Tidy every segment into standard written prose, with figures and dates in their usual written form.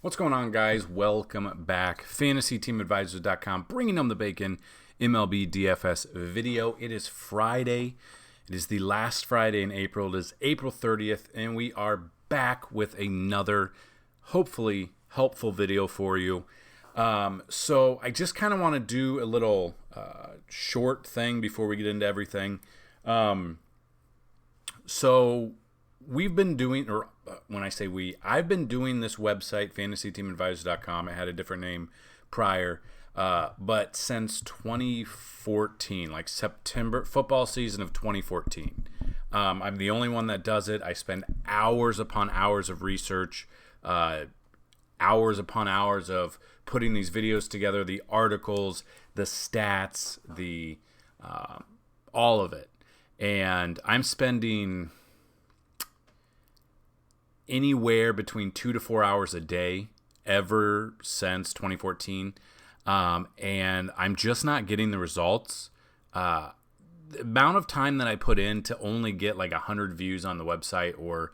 What's going on, guys? Welcome back. FantasyTeamAdvisors.com, bringing on the bacon MLB DFS video. It is Friday. It is the last Friday in April. It is April 30th, and we are back with another, hopefully, helpful video for you. So I just kind of want to do a little short thing before we get into everything. So we've been doing, or when I say we, I've been doing this website, FantasyTeamAdvisors.com. It had a different name prior, but since 2014, like September, football season of 2014. I'm the only one that does it. I spend hours upon hours of research, hours upon hours of putting these videos together, the articles, the stats, the all of it. And I'm spending anywhere between 2 to 4 hours a day ever since 2014. And I'm just not getting the results. The amount of time that I put in to only get like 100 views on the website or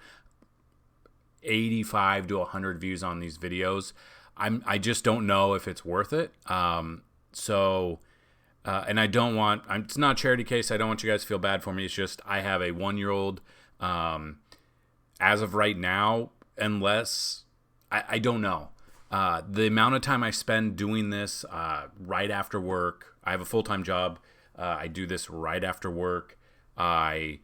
85 to 100 views on these videos, I just don't know if it's worth it. And I don't want, it's not a charity case. I don't want you guys to feel bad for me. It's just, I have a 1-year-old, as of right now, unless, I don't know. The amount of time I spend doing this right after work, I have a full-time job. I do this right after work. I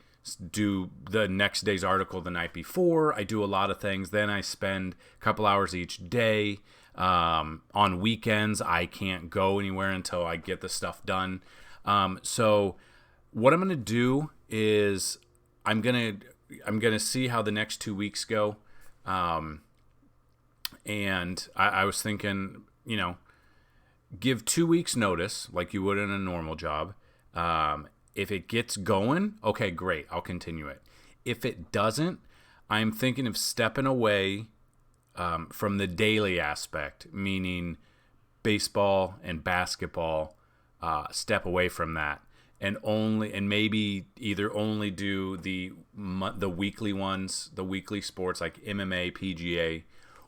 do the next day's article the night before. I do a lot of things. Then I spend a couple hours each day. On weekends, I can't go anywhere until I get the stuff done. So what I'm going to do is I'm going to see how the next 2 weeks go. And I was thinking, give 2 weeks notice like you would in a normal job. If it gets going, okay, great. I'll continue it. If it doesn't, I'm thinking of stepping away from the daily aspect, meaning baseball and basketball, step away from that. And maybe either only do the weekly ones, the weekly sports like MMA, PGA,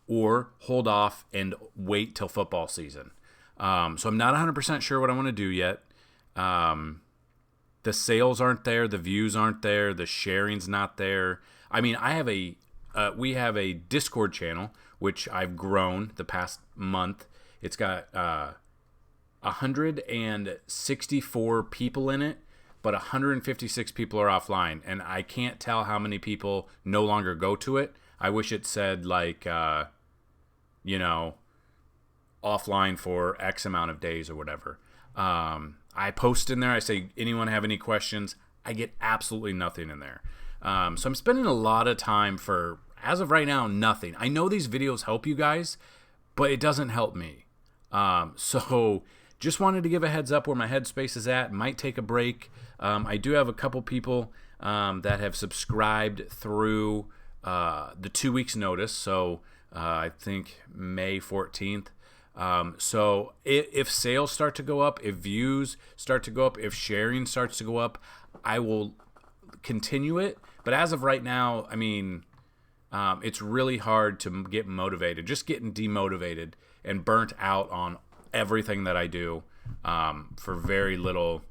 or hold off and wait till football season. So I'm not 100% sure what I want to do yet. The sales aren't there, the views aren't there, the sharing's not there. I mean, we have a Discord channel which I've grown the past month. It's got 164 people in it, but 156 people are offline, and I can't tell how many people no longer go to it. I wish it said like, offline for X amount of days or whatever. I post in there. I say, anyone have any questions? I get absolutely nothing in there. So I'm spending a lot of time for, as of right now, nothing. I know these videos help you guys, but it doesn't help me. So just wanted to give a heads up where my headspace is at. Might take a break. I do have a couple people that have subscribed through the 2 weeks notice. So I think May 14th. So if sales start to go up, if views start to go up, if sharing starts to go up, I will continue it. But as of right now, I mean, it's really hard to get motivated. Just getting demotivated and burnt out on everything that I do for very little.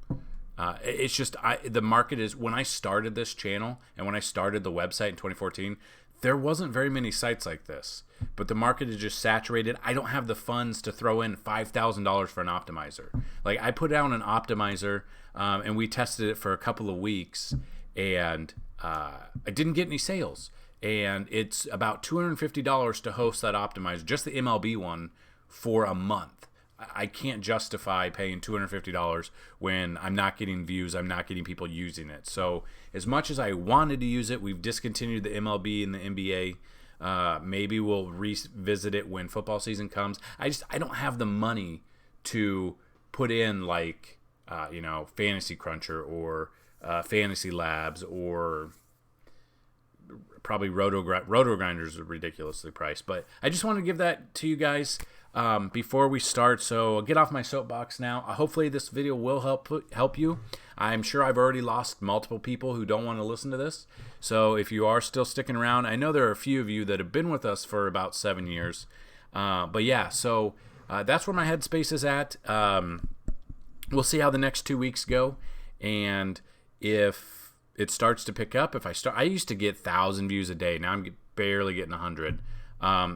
It's just the market is, when I started this channel and when I started the website in 2014, there wasn't very many sites like this. But the market is just saturated. I don't have the funds to throw in $5,000 for an optimizer. Like, I put down an optimizer and we tested it for a couple of weeks, and I didn't get any sales. And it's about $250 to host that optimizer, just the MLB one, for a month. I can't justify paying $250 when I'm not getting views, I'm not getting people using it. So as much as I wanted to use it, we've discontinued the MLB and the NBA. Maybe we'll revisit it when football season comes. I don't have the money to put in like, Fantasy Cruncher or Fantasy Labs, or probably Roto Grinders are ridiculously priced. But I just want to give that to you guys before we start. So I'll get off my soapbox now. Hopefully this video will help you. I'm sure I've already lost multiple people who don't want to listen to this. So if you are still sticking around, I know there are a few of you that have been with us for about 7 years. But yeah, so that's where my headspace is at. We'll see how the next 2 weeks go, and if it starts to pick up, I used to get 1,000 views a day. Now I'm barely getting 100.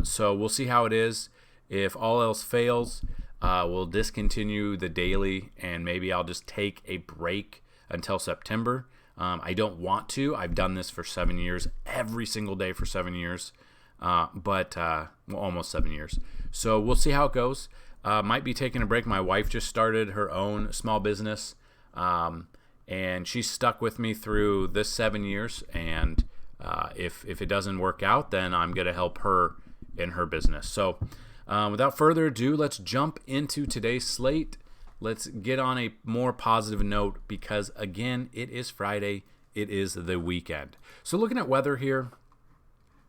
So we'll see how it is. If all else fails, we'll discontinue the daily, and maybe I'll just take a break until September. I don't want to. I've done this for 7 years, every single day for 7 years, but almost 7 years. So we'll see how it goes. Might be taking a break. My wife just started her own small business, and she's stuck with me through this 7 years. And if it doesn't work out, then I'm going to help her in her business. So without further ado, let's jump into today's slate. Let's get on a more positive note because, again, it is Friday. It is the weekend. So looking at weather here,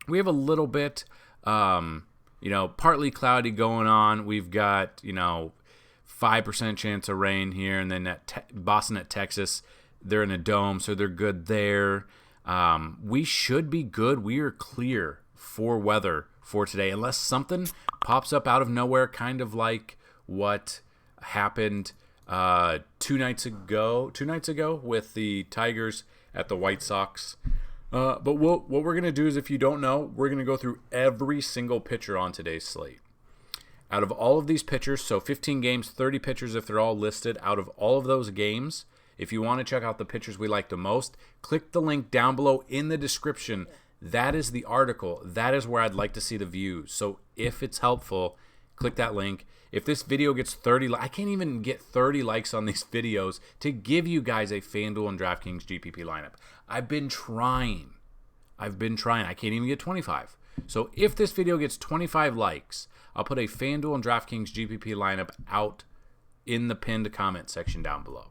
we have a little bit, partly cloudy going on. We've got, 5% chance of rain here. And then at Boston at Texas, they're in a dome, so they're good there. We should be good. We are clear for weather for today, unless something pops up out of nowhere, kind of like what happened 2 nights ago with the Tigers at the White Sox. But what we're going to do is, if you don't know, we're going to go through every single pitcher on today's slate. Out of all of these pitchers, so 15 games, 30 pitchers if they're all listed, out of all of those games, if you want to check out the pitchers we like the most, click the link down below in the description. That is the article. That is where I'd like to see the views. So if it's helpful, click that link. If this video gets 30, I can't even get 30 likes on these videos to give you guys a Fanduel and DraftKings GPP lineup. I've been trying. I can't even get 25. So if this video gets 25 likes, I'll put a Fanduel and DraftKings GPP lineup out in the pinned comment section down below.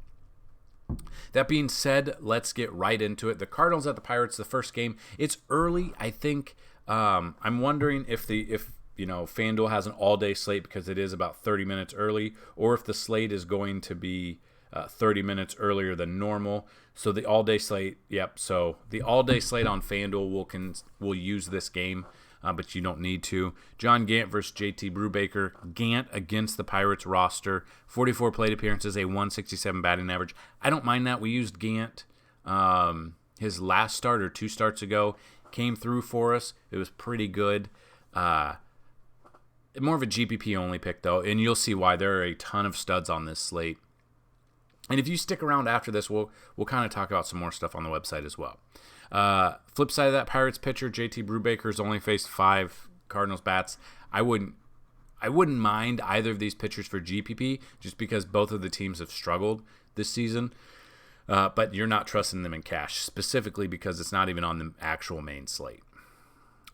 That being said, let's get right into it. The Cardinals at the Pirates, the first game. It's early. I think I'm wondering if FanDuel has an all-day slate because it is about 30 minutes early, or if the slate is going to be 30 minutes earlier than normal. So the all-day slate, so the all-day slate on FanDuel will use this game, but you don't need to. John Gant versus JT Brubaker. Gant against the Pirates roster. 44 plate appearances, a 167 batting average. I don't mind that. We used Gant his last start or 2 starts ago. Came through for us. It was pretty good. More of a GPP only pick, though, and you'll see why. There are a ton of studs on this slate. And if you stick around after this, we'll kind of talk about some more stuff on the website as well. Flip side of that, Pirates pitcher JT Brubaker's only faced 5 Cardinals bats. I wouldn't mind either of these pitchers for GPP just because both of the teams have struggled this season. But you're not trusting them in cash, specifically because it's not even on the actual main slate.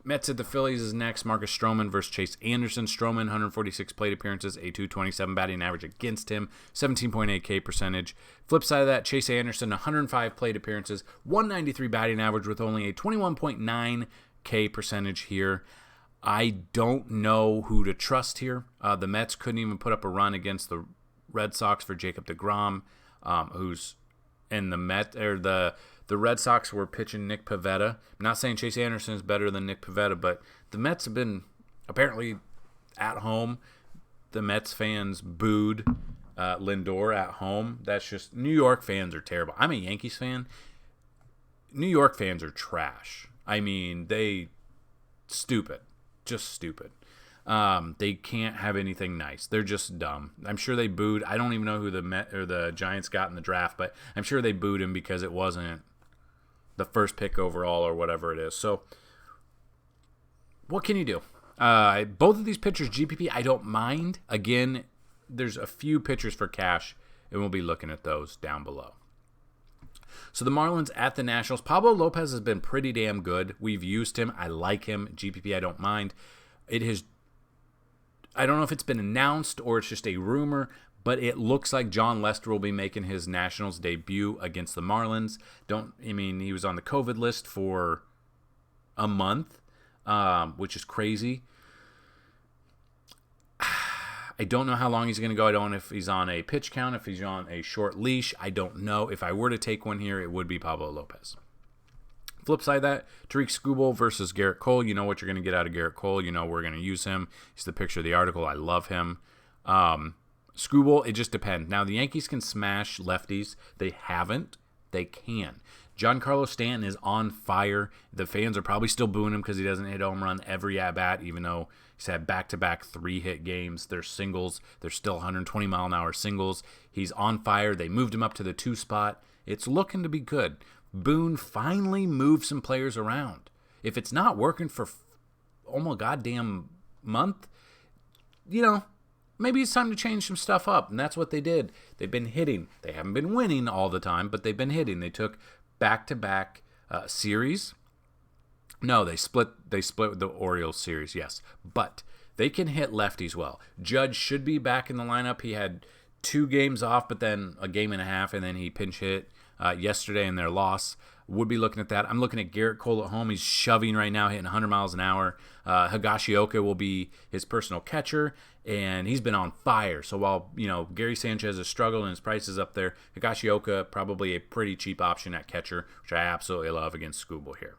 Mets at the Phillies is next. Marcus Stroman versus Chase Anderson. Stroman, 146 plate appearances, a 227 batting average against him, 17.8 K percentage. Flip side of that, Chase Anderson, 105 plate appearances, 193 batting average with only a 21.9 K percentage here. I don't know who to trust here. The Mets couldn't even put up a run against the Red Sox for Jacob deGrom, who's in the Red Sox were pitching Nick Pivetta. I'm not saying Chase Anderson is better than Nick Pivetta, but the Mets have been apparently at home. The Mets fans booed Lindor at home. That's just, New York fans are terrible. I'm a Yankees fan. New York fans are trash. I mean, just stupid. They can't have anything nice. They're just dumb. I'm sure they booed. I don't even know who the Giants got in the draft, but I'm sure they booed him because it wasn't the first pick overall or whatever it is. So what can you do? Both of these pitchers, GPP, I don't mind. Again, there's a few pitchers for cash, and we'll be looking at those down below. So the Marlins at the Nationals. Pablo Lopez has been pretty damn good. We've used him. I like him. GPP, I don't mind. I don't know if it's been announced or it's just a rumor, but it looks like John Lester will be making his Nationals debut against the Marlins. He was on the COVID list for a month, which is crazy. I don't know how long he's going to go. I don't know if he's on a pitch count, if he's on a short leash. I don't know. If I were to take one here, it would be Pablo Lopez. flip side of that, Tariq Skubal versus Garrett Cole. You know what you're going to get out of Garrett Cole. You know we're going to use him. He's the picture of the article. I love him. Skubal, it just depends. Now, the Yankees can smash lefties. They haven't. They can. Giancarlo Stanton is on fire. The fans are probably still booing him because he doesn't hit a home run every at-bat, even though he's had back-to-back 3-hit games. They're singles. They're still 120-mile-an-hour singles. He's on fire. They moved him up to the 2 spot. It's looking to be good. Boone finally moved some players around. If it's not working for almost a goddamn month, maybe it's time to change some stuff up, and that's what they did. They've been hitting. They haven't been winning all the time, but they've been hitting. They took back-to-back series. No, they split the Orioles series, yes. But they can hit lefties well. Judge should be back in the lineup. He had 2 games off, but then a game and a half, and then he pinch hit yesterday in their loss. Would be looking at that. I'm looking at Garrett Cole at home. He's shoving right now, hitting 100 miles an hour. Higashioka will be his personal catcher, and he's been on fire. So while, Gary Sanchez has struggled and his price is up there, Higashioka probably a pretty cheap option at catcher, which I absolutely love against Skubal here.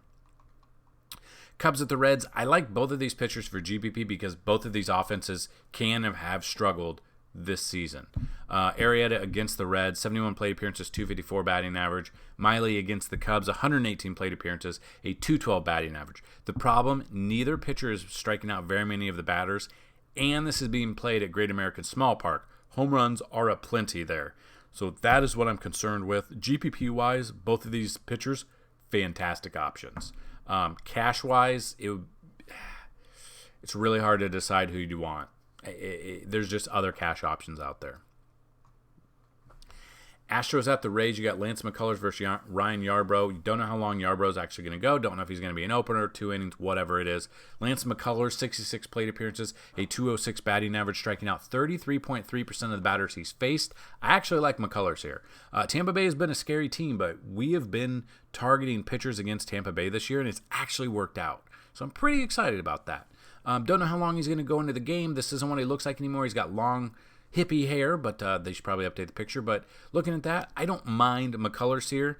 Cubs at the Reds. I like both of these pitchers for GPP because both of these offenses can have struggled this season. Arrieta against the Reds, 71 plate appearances, 254 batting average. Miley against the Cubs, 118 plate appearances, a 212 batting average. The problem, neither pitcher is striking out very many of the batters, and this is being played at Great American Small Park. Home runs are aplenty there. So that is what I'm concerned with. GPP-wise, both of these pitchers, fantastic options. Cash-wise, it's really hard to decide who you want. There's just other cash options out there. Astros at the Rays. You got Lance McCullers versus Ryan Yarbrough. You don't know how long Yarbrough's actually going to go. Don't know if he's going to be an opener, 2 innings, whatever it is. Lance McCullers, 66 plate appearances, a 206 batting average, striking out 33.3% of the batters he's faced. I actually like McCullers here. Tampa Bay has been a scary team, but we have been targeting pitchers against Tampa Bay this year, and it's actually worked out. So I'm pretty excited about that. Don't know how long he's going to go into the game. This isn't what he looks like anymore. He's got long, hippie hair, but they should probably update the picture. But looking at that, I don't mind McCullers here.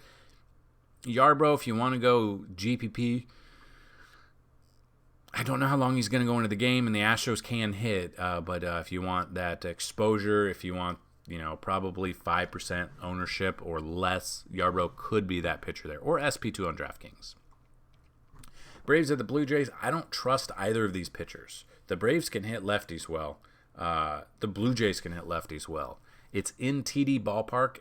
Yarbrough, if you want to go GPP, I don't know how long he's going to go into the game, and the Astros can hit. But if you want that exposure, if you want, probably 5% ownership or less, Yarbrough could be that pitcher there. Or SP2 on DraftKings. Braves at the Blue Jays. I don't trust either of these pitchers. The Braves can hit lefties well. The Blue Jays can hit lefties well. It's in TD Ballpark.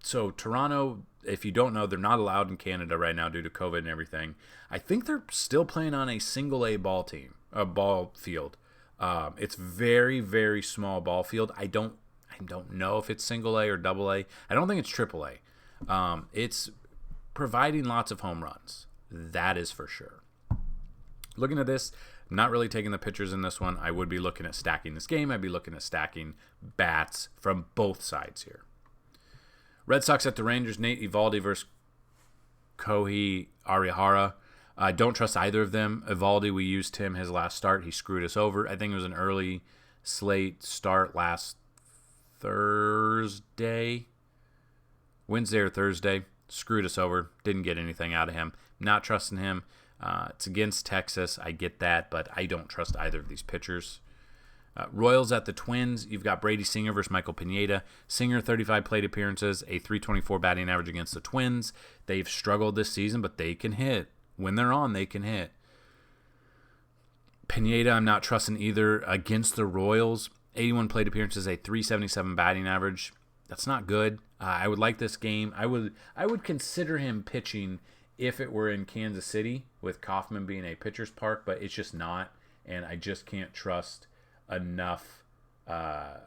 So Toronto, if you don't know, they're not allowed in Canada right now due to COVID and everything. I think they're still playing on a single A ball field. It's very, very small ball field. I don't know if it's single A or double A. I don't think it's triple A. It's providing lots of home runs. That is for sure. Looking at this, I'm not really taking the pitchers in this one. I would be looking at stacking this game. I'd be looking at stacking bats from both sides here. Red Sox at the Rangers. Nate Eovaldi versus Kohei Arihara. I don't trust either of them. Eovaldi, we used him his last start. He screwed us over. I think it was an early slate start last Wednesday or Thursday. Screwed us over. Didn't get anything out of him. Not trusting him. It's against Texas. I get that, but I don't trust either of these pitchers. Royals at the Twins. You've got Brady Singer versus Michael Pineda. Singer, 35 plate appearances, a 324 batting average against the Twins. They've struggled this season, but they can hit. When they're on, they can hit. Pineda, I'm not trusting either against the Royals. 81 plate appearances, a 377 batting average. That's not good. I would like this game. I would consider him pitching if it were in Kansas City with Kauffman being a pitcher's park, but it's just not, and I just can't trust enough to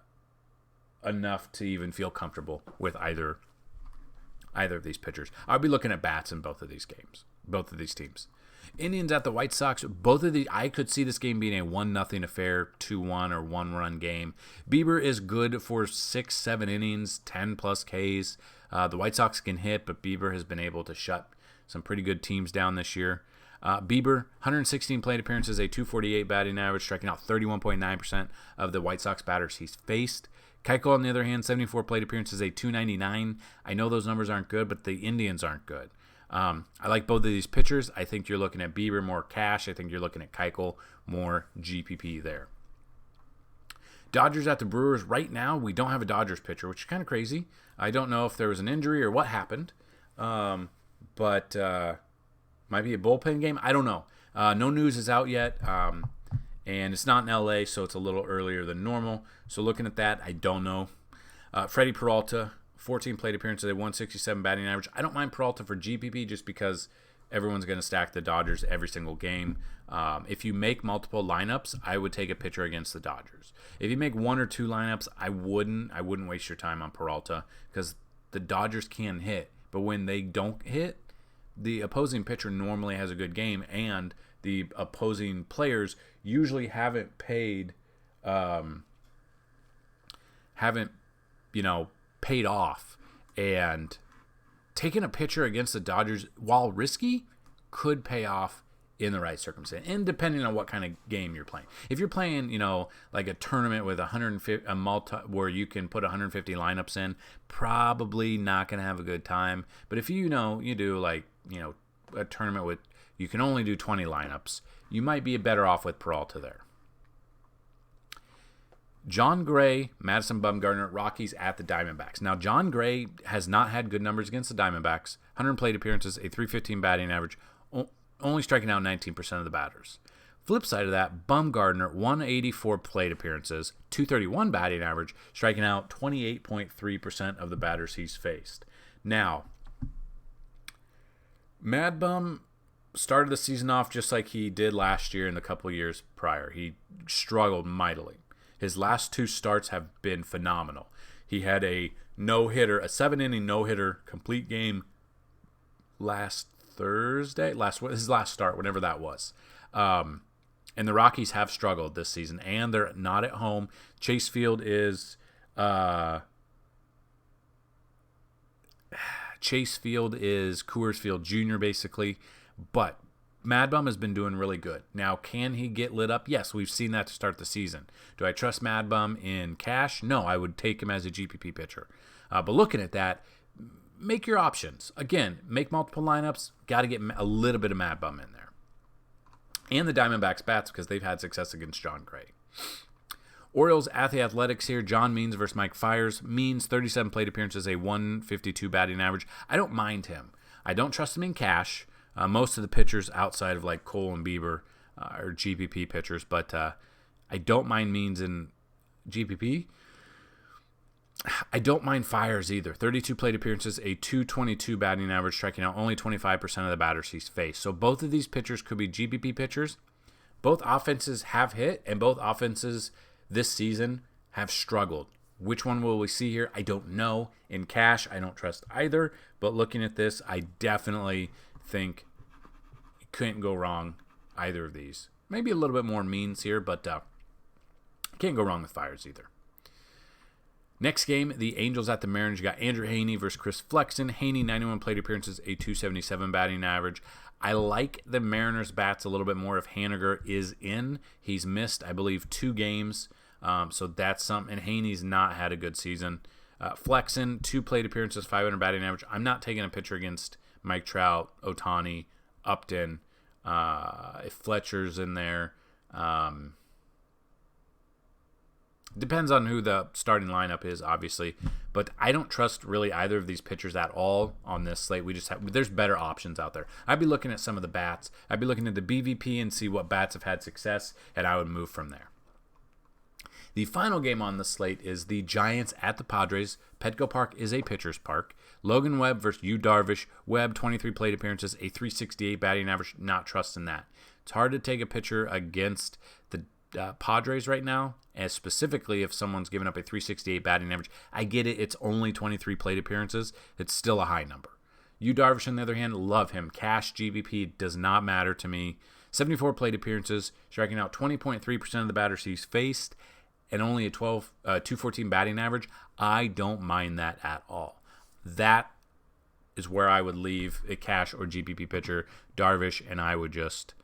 even feel comfortable with either of these pitchers. I'll be looking at bats in both of these games, both of these teams. Indians at the White Sox. I could see this game being a 1-0 affair, 2-1 or 1-run game. Bieber is good for 6-7 innings, 10+ Ks. The White Sox can hit, but Bieber has been able to shut some pretty good teams down this year. Bieber, 116 plate appearances, a 248 batting average, striking out 31.9% of the White Sox batters he's faced. Keuchel, on the other hand, 74 plate appearances, a 299. I know those numbers aren't good, but the Indians aren't good. I like both of these pitchers. I think you're looking at Bieber more cash. I think you're looking at Keuchel more GPP there. Dodgers at the Brewers. Right now, we don't have a Dodgers pitcher, which is kind of crazy. I don't know if there was an injury or what happened, but might be a bullpen game. I don't know. No news is out yet, and it's not in LA, so it's a little earlier than normal. So looking at that, I don't know. Freddie Peralta, 14 plate appearances, a 167 batting average. I don't mind Peralta for GPP just because everyone's going to stack the Dodgers every single game. If you make multiple lineups, I would take a pitcher against the Dodgers. If you make one or two lineups, I wouldn't waste your time on Peralta because the Dodgers can hit. But when they don't hit, the opposing pitcher normally has a good game, and the opposing players usually haven't paid off. And taking a pitcher against the Dodgers, while risky, could pay off in the right circumstance, and depending on what kind of game you're playing. If you're playing, like a tournament with 150, where you can put 150 lineups in, probably not going to have a good time. But if you do like, a tournament with, you can only do 20 lineups, you might be better off with Peralta there. John Gray, Madison Bumgarner, Rockies at the Diamondbacks. Now, John Gray has not had good numbers against the Diamondbacks. 100 plate appearances, a 315 batting average, only striking out 19% of the batters. Flip side of that, Bumgarner, 184 plate appearances, 231 batting average, striking out 28.3% of the batters he's faced. Now, Mad Bum started the season off just like he did last year and the couple years prior. He struggled mightily. His last two starts have been phenomenal. He had a no-hitter, a 7-inning no-hitter complete game last Thursday, his last start, whenever that was. And the Rockies have struggled this season, and they're not at home. Chase Field is Coors Field Jr., basically. But Mad Bum has been doing really good. Now, can he get lit up? Yes, we've seen that to start the season. Do I trust Mad Bum in cash? No, I would take him as a GPP pitcher. But looking at that, make your options. Again, make multiple lineups. Got to get a little bit of Mad Bum in there. And the Diamondbacks bats because they've had success against John Gray. Orioles at the Athletics here. John Means versus Mike Fiers. Means, 37 plate appearances, a 152 batting average. I don't mind him. I don't trust him in cash. Most of the pitchers outside of like Cole and Bieber are GPP pitchers, but I don't mind Means in GPP. I don't mind Fiers either. 32 plate appearances, a 222 batting average, striking out only 25% of the batters he's faced. So both of these pitchers could be GPP pitchers. Both offenses have hit, and both offenses this season have struggled. Which one will we see here? I don't know. In cash, I don't trust either. But looking at this, I definitely think you couldn't go wrong either of these. Maybe a little bit more Means here, but can't go wrong with Fiers either. Next game, the Angels at the Mariners. You got Andrew Heaney versus Chris Flexen. Heaney, 91 plate appearances, a 277 batting average. I like the Mariners bats a little bit more if Haniger is in. He's missed, I believe, 2 games. So that's something. And Heaney's not had a good season. Flexen, 2 plate appearances, 500 batting average. I'm not taking a pitcher against Mike Trout, Ohtani, Upton. If Fletcher's in there. Depends on who the starting lineup is, obviously. But I don't trust really either of these pitchers at all on this slate. There's better options out there. I'd be looking at some of the bats. I'd be looking at the BVP and see what bats have had success, and I would move from there. The final game on the slate is the Giants at the Padres. Petco Park is a pitcher's park. Logan Webb versus Yu Darvish. Webb, 23 plate appearances, a 368 batting average. Not trusting that. It's hard to take a pitcher against the Padres right now, as specifically if someone's given up a 368 batting average. I get it. It's only 23 plate appearances. It's still a high number. Yu Darvish, on the other hand, love him. Cash GBP does not matter to me. 74 plate appearances, striking out 20.3% of the batters he's faced, and only a 214 batting average. I don't mind that at all. That is where I would leave a cash or GPP pitcher, Darvish, and I would just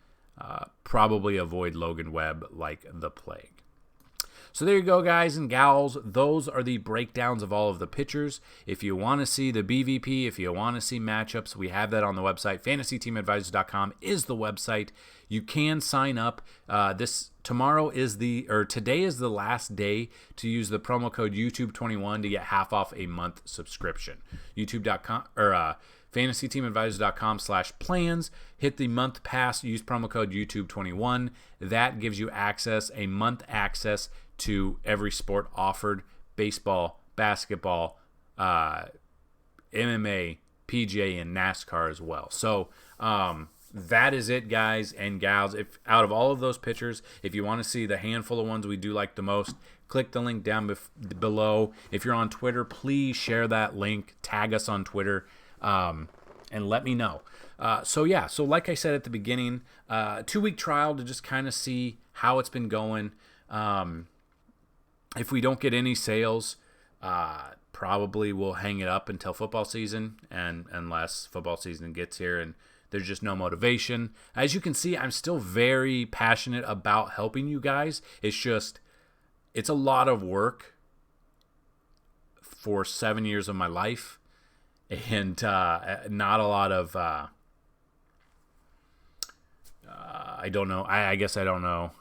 probably avoid Logan Webb like the plague. So there you go, guys and gals. Those are the breakdowns of all of the pitchers. If you want to see the BVP, if you want to see matchups, we have that on the website. FantasyTeamAdvisors.com is the website. You can sign up. Today is the last day to use the promo code YouTube21 to get half off a month subscription. YouTube.com or FantasyTeamAdvisors.com/plans. Hit the month pass. Use promo code YouTube21. That gives you a month access to every sport offered: baseball, basketball, MMA, PGA, and NASCAR as well. So that is it, guys and gals. If out of all of those pitchers, if you want to see the handful of ones we do like the most, click the link down below. If you're on Twitter, please share that link. Tag us on Twitter. And let me know. So like I said at the beginning, 2-week trial to just kind of see how it's been going. If we don't get any sales, probably we'll hang it up until football season, and unless football season gets here and there's just no motivation. As you can see, I'm still very passionate about helping you guys. It's a lot of work for 7 years of my life. And not a lot of, I don't know. I guess I don't know.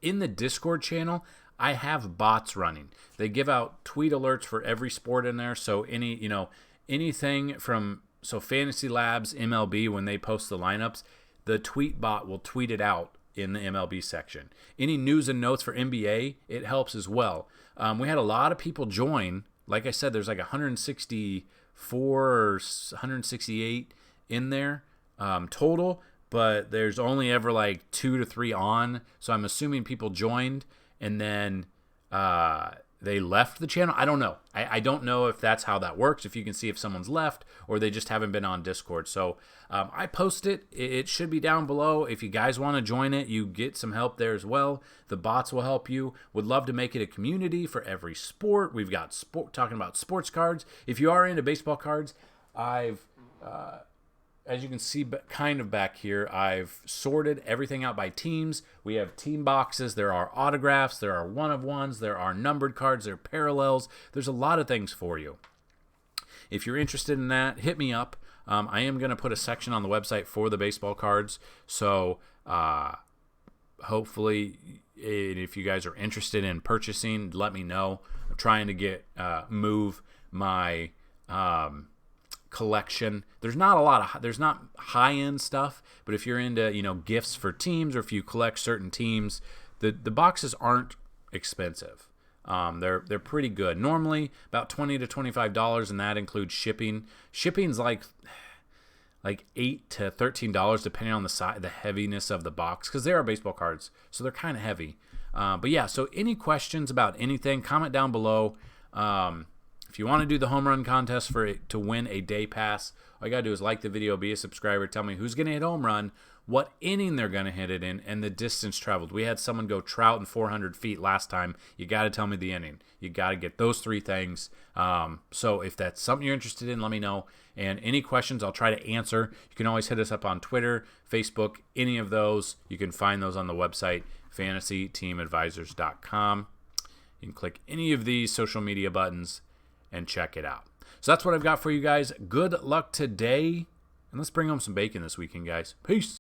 In the Discord channel, I have bots running. They give out tweet alerts for every sport in there. So anything from, Fantasy Labs, MLB, when they post the lineups, the tweet bot will tweet it out in the MLB section. Any news and notes for NBA, it helps as well. We had a lot of people join. Like I said, there's like 164 or 168 in there total, but there's only ever like 2 to 3 on. So I'm assuming people joined and then they left the channel. I don't know. I don't know if that's how that works, if you can see if someone's left or they just haven't been on Discord. So I post it. It should be down below. If you guys want to join it, you get some help there as well. The bots will help you. Would love to make it a community for every sport. We've got talking about sports cards. If you are into baseball cards, I've as you can see kind of back here, I've sorted everything out by teams. We have team boxes. There are autographs. There are one-of-ones. There are numbered cards. There are parallels. There's a lot of things for you. If you're interested in that, hit me up. I am going to put a section on the website for the baseball cards. So hopefully, if you guys are interested in purchasing, let me know. I'm trying to move my collection. There's not high-end stuff, but if you're into gifts for teams, or if you collect certain teams, the boxes aren't expensive. They're pretty good. Normally about $20 to $25, and that includes shipping. Shipping's like $8 to $13 depending on the heaviness of the box, because they are baseball cards, so they're kind of heavy. But yeah, so any questions about anything, comment down below. If you want to do the home run contest to win a day pass, all you got to do is like the video, be a subscriber, tell me who's going to hit home run, what inning they're going to hit it in, and the distance traveled. We had someone go trout in 400 feet last time. You got to tell me the inning. You got to get those 3 things. So if that's something you're interested in, let me know. And any questions, I'll try to answer. You can always hit us up on Twitter, Facebook, any of those. You can find those on the website, FantasyTeamAdvisors.com. You can click any of these social media buttons and check it out. So that's what I've got for you guys. Good luck today, and let's bring home some bacon this weekend, guys. Peace.